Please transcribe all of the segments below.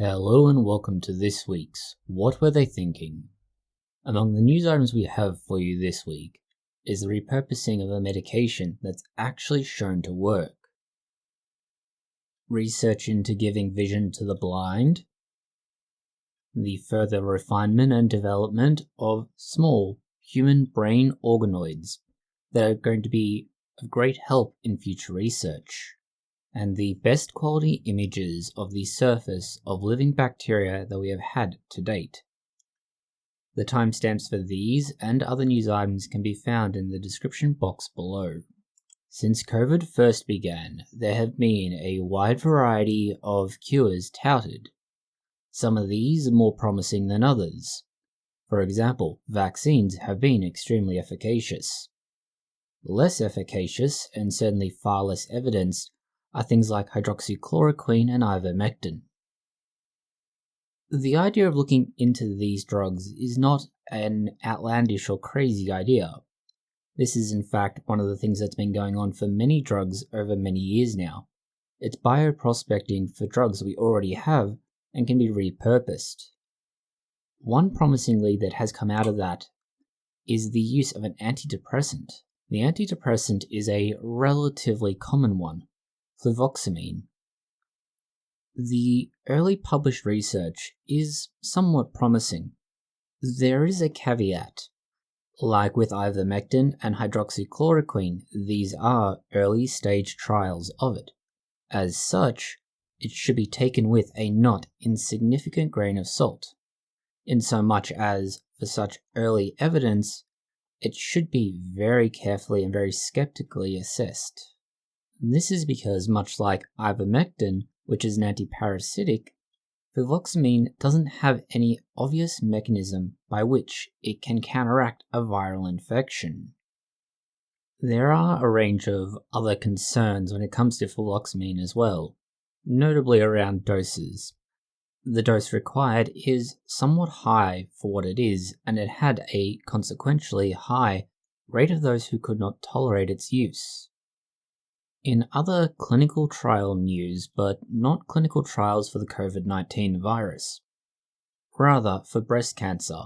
Hello and welcome to this week's What Were They Thinking? Among the news items we have for you this week is the repurposing of a medication that's actually shown to work, research into giving vision to the blind, the further refinement and development of small human brain organoids that are going to be of great help in future research, and the best quality images of the surface of living bacteria that we have had to date. The timestamps for these and other news items can be found in the description box below. Since COVID first began, there have been a wide variety of cures touted. Some of these are more promising than others. For example, vaccines have been extremely efficacious. Less efficacious, and certainly far less evidenced, are things like hydroxychloroquine and ivermectin. The idea of looking into these drugs is not an outlandish or crazy idea. This is in fact one of the things that's been going on for many drugs over many years now. It's bioprospecting for drugs we already have and can be repurposed. One promising lead that has come out of that is the use of an antidepressant. The antidepressant is a relatively common one, Fluvoxamine. The early published research is somewhat promising. There is a caveat. Like with ivermectin and hydroxychloroquine, these are early stage trials of it. As such, it should be taken with a not insignificant grain of salt, insomuch as, for such early evidence, it should be very carefully and very skeptically assessed. This is because, much like ivermectin, which is an antiparasitic, fluvoxamine doesn't have any obvious mechanism by which it can counteract a viral infection. There are a range of other concerns when it comes to fluvoxamine as well, notably around doses. The dose required is somewhat high for what it is, and it had a consequentially high rate of those who could not tolerate its use. In other clinical trial news, but not clinical trials for the COVID-19 virus, rather for breast cancer.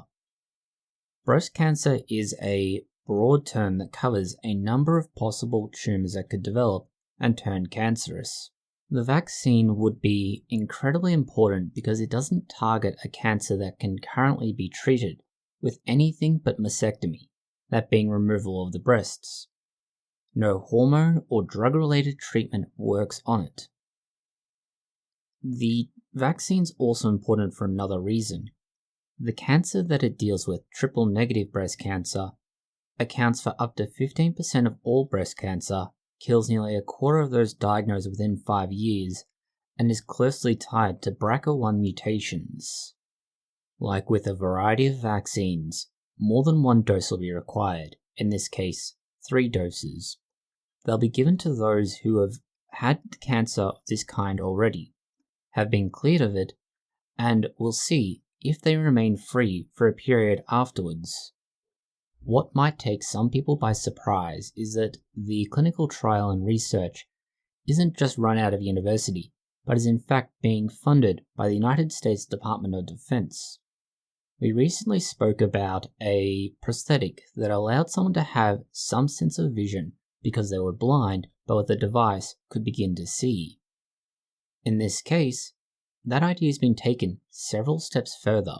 Breast cancer is a broad term that covers a number of possible tumors that could develop and turn cancerous. The vaccine would be incredibly important because it doesn't target a cancer that can currently be treated with anything but mastectomy, that being removal of the breasts. No hormone or drug-related treatment works on it. The vaccine's also important for another reason. The cancer that it deals with, triple-negative breast cancer, accounts for up to 15% of all breast cancer, kills nearly a quarter of those diagnosed within 5 years, and is closely tied to BRCA1 mutations. Like with a variety of vaccines, more than one dose will be required, in this case, 3 doses. They'll be given to those who have had cancer of this kind already, have been cleared of it, and will see if they remain free for a period afterwards. What might take some people by surprise is that the clinical trial and research isn't just run out of university, but is in fact being funded by the United States Department of Defense. We recently spoke about a prosthetic that allowed someone to have some sense of vision because they were blind, but with the device could begin to see. In this case, that idea has been taken several steps further.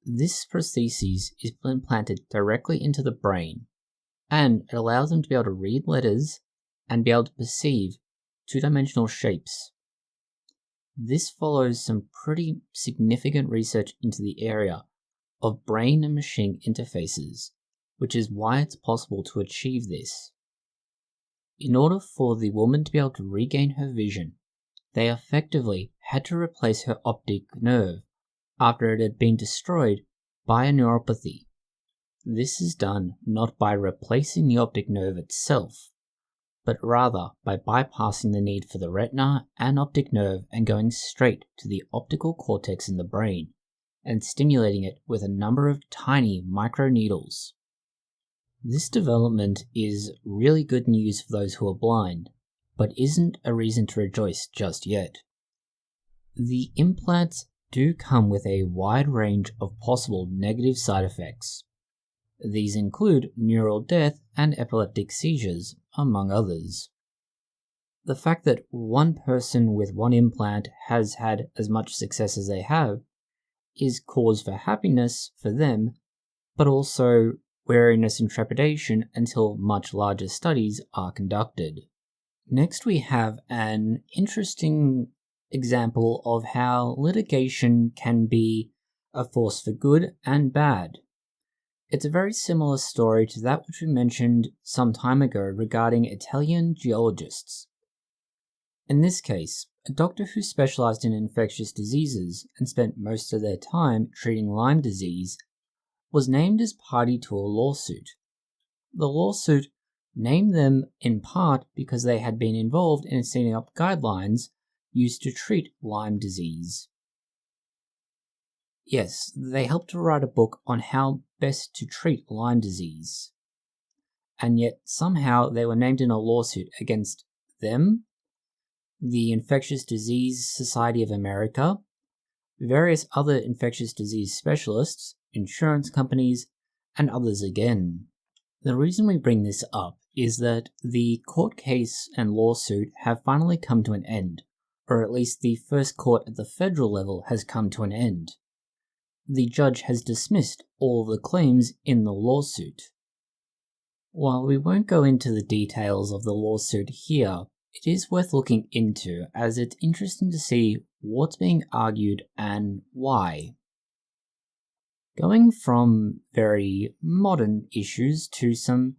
This prosthesis is implanted directly into the brain, and it allows them to be able to read letters and be able to perceive two-dimensional shapes. This follows some pretty significant research into the area of brain and machine interfaces, which is why it's possible to achieve this. In order for the woman to be able to regain her vision, they effectively had to replace her optic nerve after it had been destroyed by a neuropathy. This is done not by replacing the optic nerve itself, but rather by bypassing the need for the retina and optic nerve and going straight to the optical cortex in the brain, and stimulating it with a number of tiny microneedles. This development is really good news for those who are blind, but isn't a reason to rejoice just yet. The implants do come with a wide range of possible negative side effects. These include neural death and epileptic seizures, among others. The fact that one person with one implant has had as much success as they have is cause for happiness for them, but also wariness and trepidation until much larger studies are conducted. Next, we have an interesting example of how litigation can be a force for good and bad. It's a very similar story to that which we mentioned some time ago regarding Italian geologists. In this case, a doctor who specialized in infectious diseases and spent most of their time treating Lyme disease was named as party to a lawsuit. The lawsuit named them in part because they had been involved in setting up guidelines used to treat Lyme disease. Yes, they helped to write a book on how best to treat Lyme disease. And yet somehow they were named in a lawsuit against them, the Infectious Disease Society of America, various other infectious disease specialists, insurance companies, and others again. The reason we bring this up is that the court case and lawsuit have finally come to an end, or at least the first court at the federal level has come to an end. The judge has dismissed all of the claims in the lawsuit. While we won't go into the details of the lawsuit here, it is worth looking into as it's interesting to see what's being argued and why. Going from very modern issues to some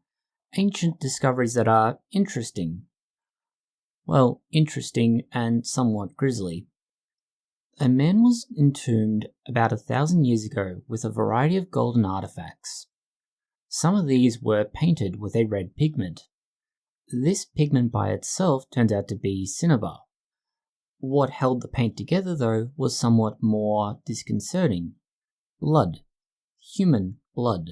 ancient discoveries that are interesting. Well, interesting and somewhat grisly. A man was entombed about 1,000 years ago with a variety of golden artifacts. Some of these were painted with a red pigment. This pigment by itself turned out to be cinnabar. What held the paint together, though, was somewhat more disconcerting. Blood. Human blood.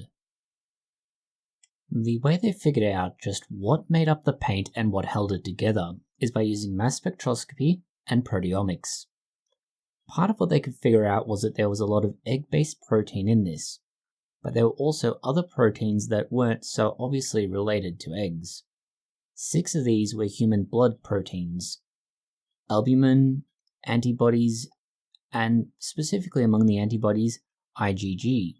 The way they figured out just what made up the paint and what held it together is by using mass spectroscopy and proteomics. Part of what they could figure out was that there was a lot of egg-based protein in this, but there were also other proteins that weren't so obviously related to eggs. 6 of these were human blood proteins: albumin, antibodies, and specifically among the antibodies, IgG.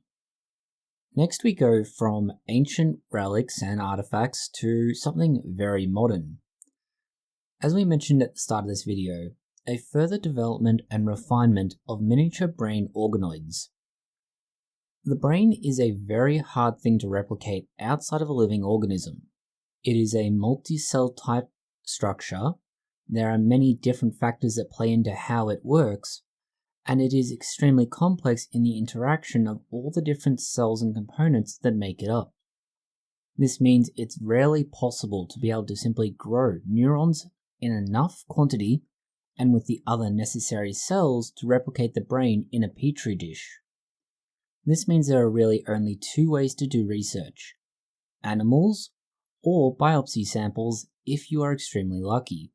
Next we go from ancient relics and artifacts to something very modern. As we mentioned at the start of this video, a further development and refinement of miniature brain organoids. The brain is a very hard thing to replicate outside of a living organism. It is a multi-cell type structure. There are many different factors that play into how it works, and it is extremely complex in the interaction of all the different cells and components that make it up. This means it's rarely possible to be able to simply grow neurons in enough quantity and with the other necessary cells to replicate the brain in a petri dish. This means there are really only 2 ways to do research: animals or biopsy samples if you are extremely lucky.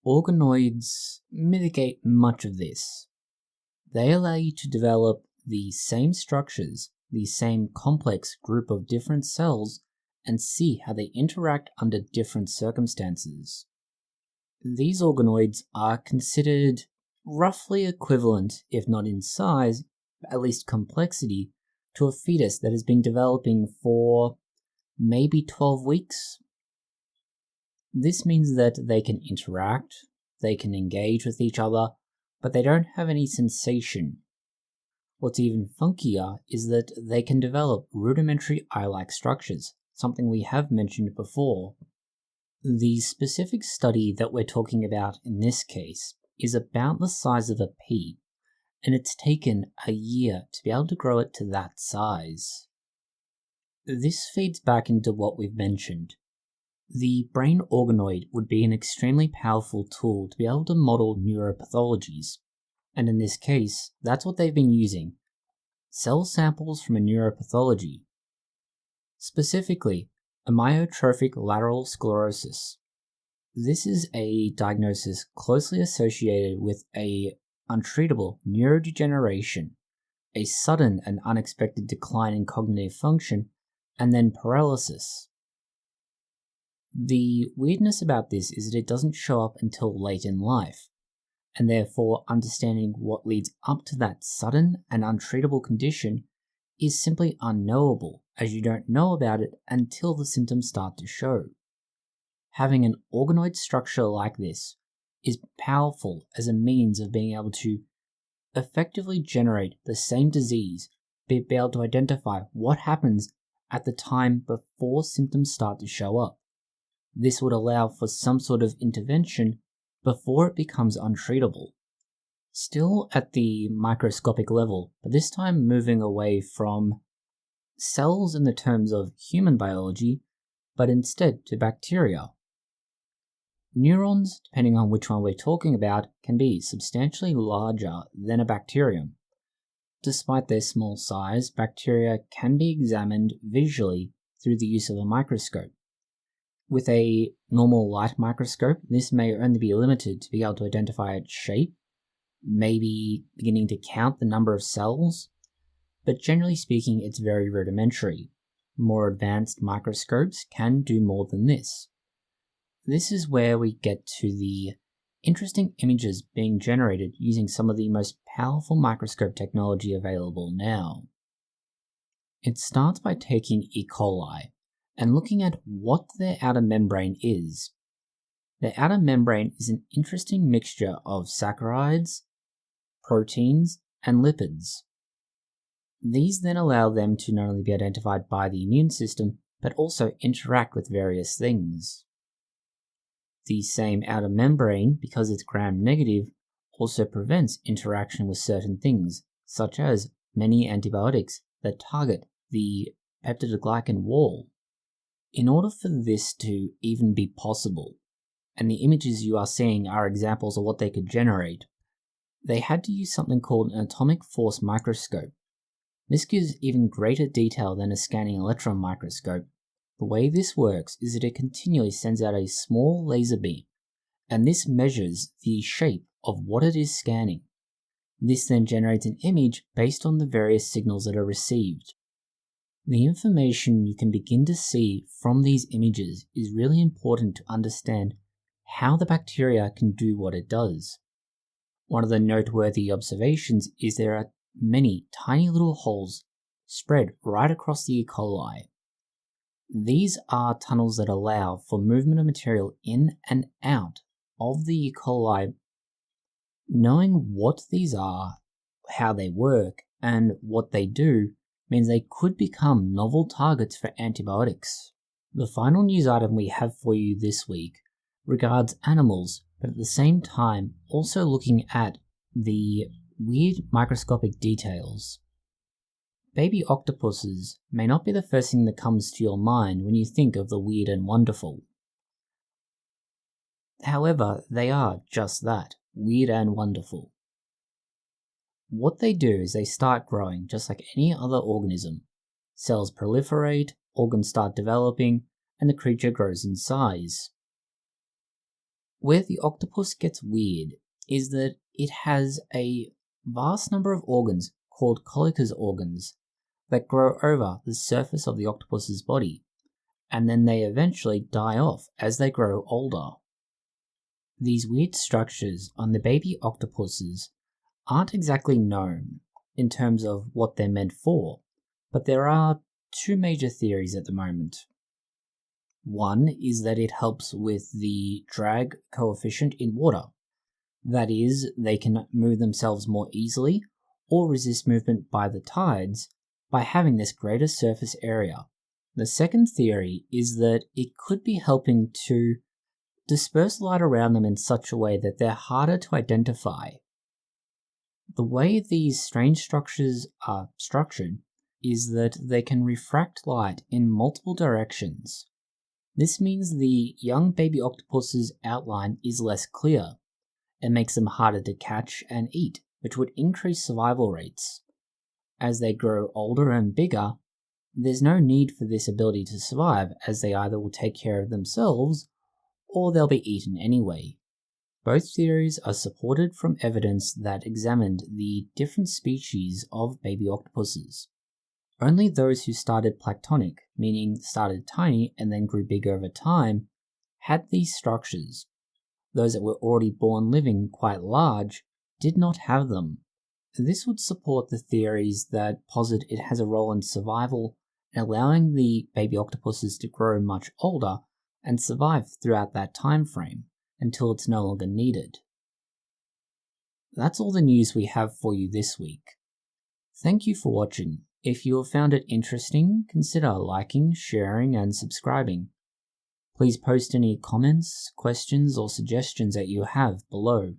Organoids mitigate much of this. They allow you to develop the same structures, the same complex group of different cells, and see how they interact under different circumstances. These organoids are considered roughly equivalent, if not in size, at least complexity, to a fetus that has been developing for maybe 12 weeks. This means that they can interact, they can engage with each other, but they don't have any sensation. What's even funkier is that they can develop rudimentary eye-like structures, something we have mentioned before. The specific study that we're talking about in this case is about the size of a pea, and it's taken a year to be able to grow it to that size. This feeds back into what we've mentioned. The brain organoid would be an extremely powerful tool to be able to model neuropathologies, and in this case, that's what they've been using: cell samples from a neuropathology. Specifically, amyotrophic lateral sclerosis. This is a diagnosis closely associated with a untreatable neurodegeneration, a sudden and unexpected decline in cognitive function, and then paralysis. The weirdness about this is that it doesn't show up until late in life, and therefore understanding what leads up to that sudden and untreatable condition is simply unknowable, as you don't know about it until the symptoms start to show. Having an organoid structure like this is powerful as a means of being able to effectively generate the same disease, be able to identify what happens at the time before symptoms start to show up. This would allow for some sort of intervention before it becomes untreatable. Still at the microscopic level, but this time moving away from cells in the terms of human biology, but instead to bacteria. Neurons, depending on which one we're talking about, can be substantially larger than a bacterium. Despite their small size, bacteria can be examined visually through the use of a microscope. With a normal light microscope, this may only be limited to be able to identify its shape, maybe beginning to count the number of cells, but generally speaking, it's very rudimentary. More advanced microscopes can do more than this. This is where we get to the interesting images being generated using some of the most powerful microscope technology available now. It starts by taking E. coli and looking at what their outer membrane is. Their outer membrane is an interesting mixture of saccharides, proteins, and lipids. These then allow them to not only be identified by the immune system, but also interact with various things. The same outer membrane, because it's gram-negative, also prevents interaction with certain things, such as many antibiotics that target the peptidoglycan wall. In order for this to even be possible, and the images you are seeing are examples of what they could generate, they had to use something called an atomic force microscope. This gives even greater detail than a scanning electron microscope. The way this works is that it continually sends out a small laser beam, and this measures the shape of what it is scanning. This then generates an image based on the various signals that are received. The information you can begin to see from these images is really important to understand how the bacteria can do what it does. One of the noteworthy observations is there are many tiny little holes spread right across the E. coli. These are tunnels that allow for movement of material in and out of the E. coli. Knowing what these are, how they work, and what they do means they could become novel targets for antibiotics. The final news item we have for you this week regards animals, but at the same time also looking at the weird microscopic details. Baby octopuses may not be the first thing that comes to your mind when you think of the weird and wonderful. However, they are just that, weird and wonderful. What they do is they start growing just like any other organism. Cells proliferate, organs start developing, and the creature grows in size. Where the octopus gets weird is that it has a vast number of organs called Collica's organs that grow over the surface of the octopus's body, and then they eventually die off as they grow older. These weird structures on the baby octopuses aren't exactly known in terms of what they're meant for, but there are two major theories at the moment. One is that it helps with the drag coefficient in water. That is, they can move themselves more easily or resist movement by the tides by having this greater surface area. The second theory is that it could be helping to disperse light around them in such a way that they're harder to identify. The way these strange structures are structured is that they can refract light in multiple directions. This means the young baby octopus's outline is less clear. It makes them harder to catch and eat, which would increase survival rates. As they grow older and bigger, there's no need for this ability to survive, as they either will take care of themselves or they'll be eaten anyway. Both theories are supported from evidence that examined the different species of baby octopuses. Only those who started planktonic, meaning started tiny and then grew big over time, had these structures. Those that were already born living quite large did not have them. This would support the theories that posit it has a role in survival, allowing the baby octopuses to grow much older and survive throughout that time frame until it's no longer needed. That's all the news we have for you this week. Thank you for watching. If you have found it interesting, consider liking, sharing, and subscribing. Please post any comments, questions, or suggestions that you have below.